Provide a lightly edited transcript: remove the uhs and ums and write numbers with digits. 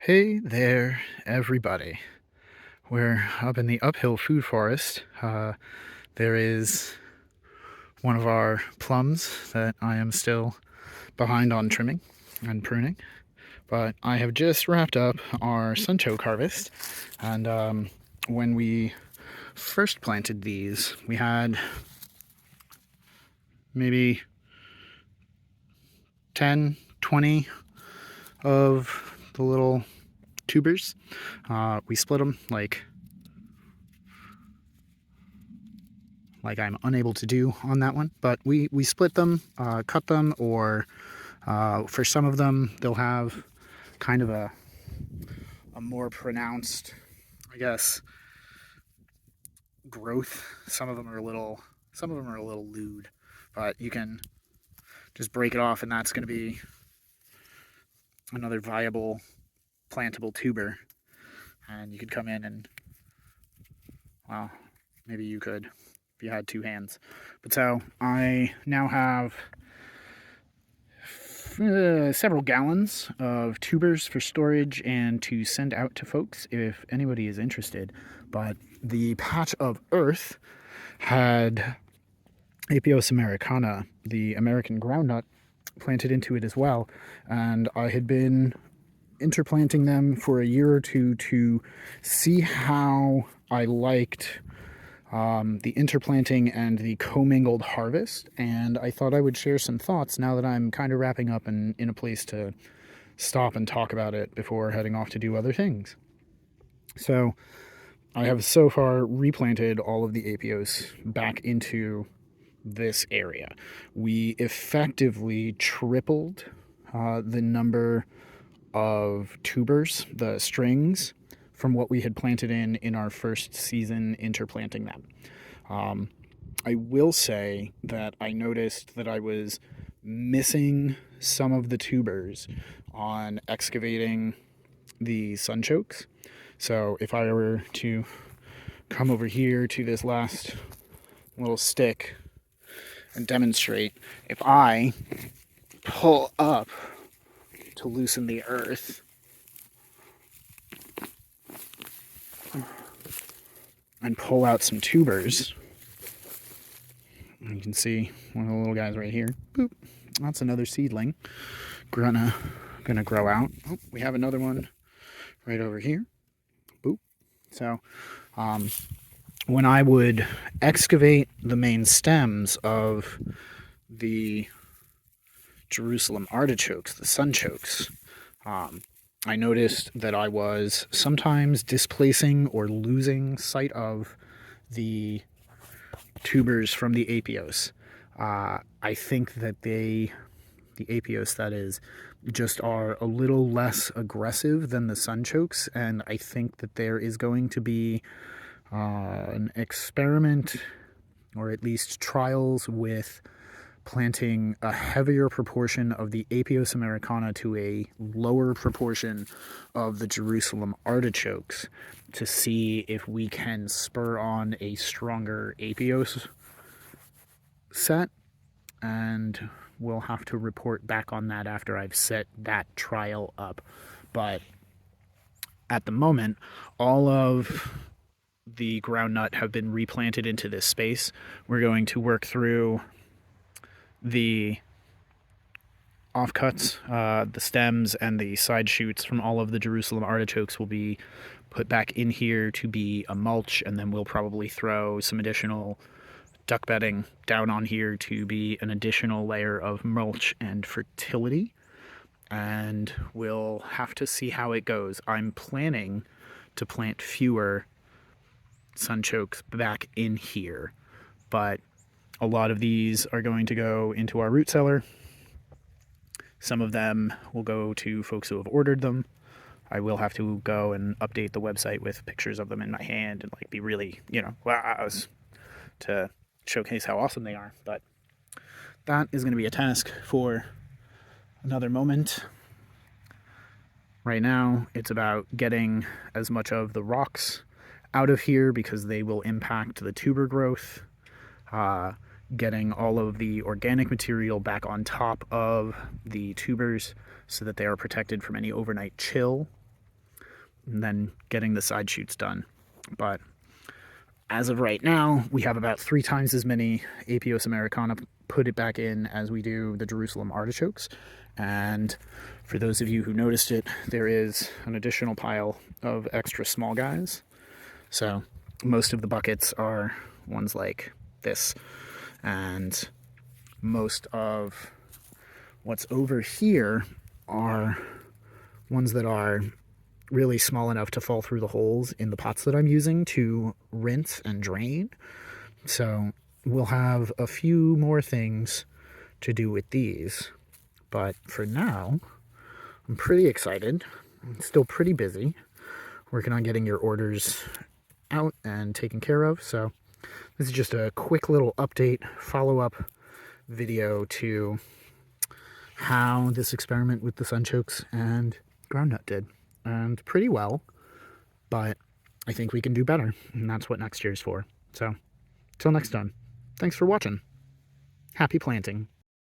Hey there, everybody. We're up in the uphill food forest. There is one of our plums that I am still behind on trimming and pruning, but I have just wrapped up our sunchoke harvest. And when we first planted these, we had maybe 10, 20 of the little tubers. We split them like I'm unable to do on that one, but we split them, cut them, or for some of them they'll have kind of a more pronounced, I guess, growth. Some of them are a little lewd, but you can just break it off and that's going to be another viable plantable tuber. And you could come in and, well, maybe you could if you had two hands. But so I now have several gallons of tubers for storage and to send out to folks if anybody is interested. But the patch of earth had Apios americana, the American groundnut, planted into it as well, and I had been interplanting them for a year or two to see how I liked the interplanting and the commingled harvest, and I thought I would share some thoughts now that I'm kind of wrapping up and in a place to stop and talk about it before heading off to do other things. So I have so far replanted all of the Apios back into this area. We effectively tripled the number of tubers, the strings, from what we had planted in our first season interplanting them. I will say that I noticed that I was missing some of the tubers on excavating the sunchokes. So if I were to come over here to this last little stick and demonstrate, if I pull up to loosen the earth and pull out some tubers, you can see one of the little guys right here. Boop. That's another seedling gonna grow out. Oh, we have another one right over here. Boop. So when I would excavate the main stems of the Jerusalem artichokes, the sunchokes, I noticed that I was sometimes displacing or losing sight of the tubers from the Apios. I think that the Apios, that is, just are a little less aggressive than the sunchokes, and I think that there is going to be an experiment, or at least trials, with planting a heavier proportion of the Apios americana to a lower proportion of the Jerusalem artichokes to see if we can spur on a stronger Apios set, and we'll have to report back on that after I've set that trial up. But at the moment, all of the groundnut have been replanted into this space. We're going to work through the offcuts, the stems and the side shoots from all of the Jerusalem artichokes will be put back in here to be a mulch, and then we'll probably throw some additional duck bedding down on here to be an additional layer of mulch and fertility, and we'll have to see how it goes. I'm planning to plant fewer sunchokes back in here, but a lot of these are going to go into our root cellar. Some of them will go to folks who have ordered them. I will have to go and update the website with pictures of them in my hand and be really, wow, to showcase how awesome they are. But that is going to be a task for another moment. Right now, it's about getting as much of the rocks out of here because they will impact the tuber growth. Getting all of the organic material back on top of the tubers so that they are protected from any overnight chill. and then getting the side shoots done. But as of right now, we have about 3 times as many Apios americana put it back in as we do the Jerusalem artichokes. And for those of you who noticed it, there is an additional pile of extra small guys. So most of the buckets are ones like this, and most of what's over here are ones that are really small enough to fall through the holes in the pots that I'm using to rinse and drain. So we'll have a few more things to do with these, but for now I'm pretty excited. I'm still pretty busy working on getting your orders out and taken care of. So this is just a quick little update, follow-up video to how this experiment with the Sunchokes and Groundnut did. And pretty well, but I think we can do better, and that's what next year's for. So, till next time, thanks for watching. Happy planting.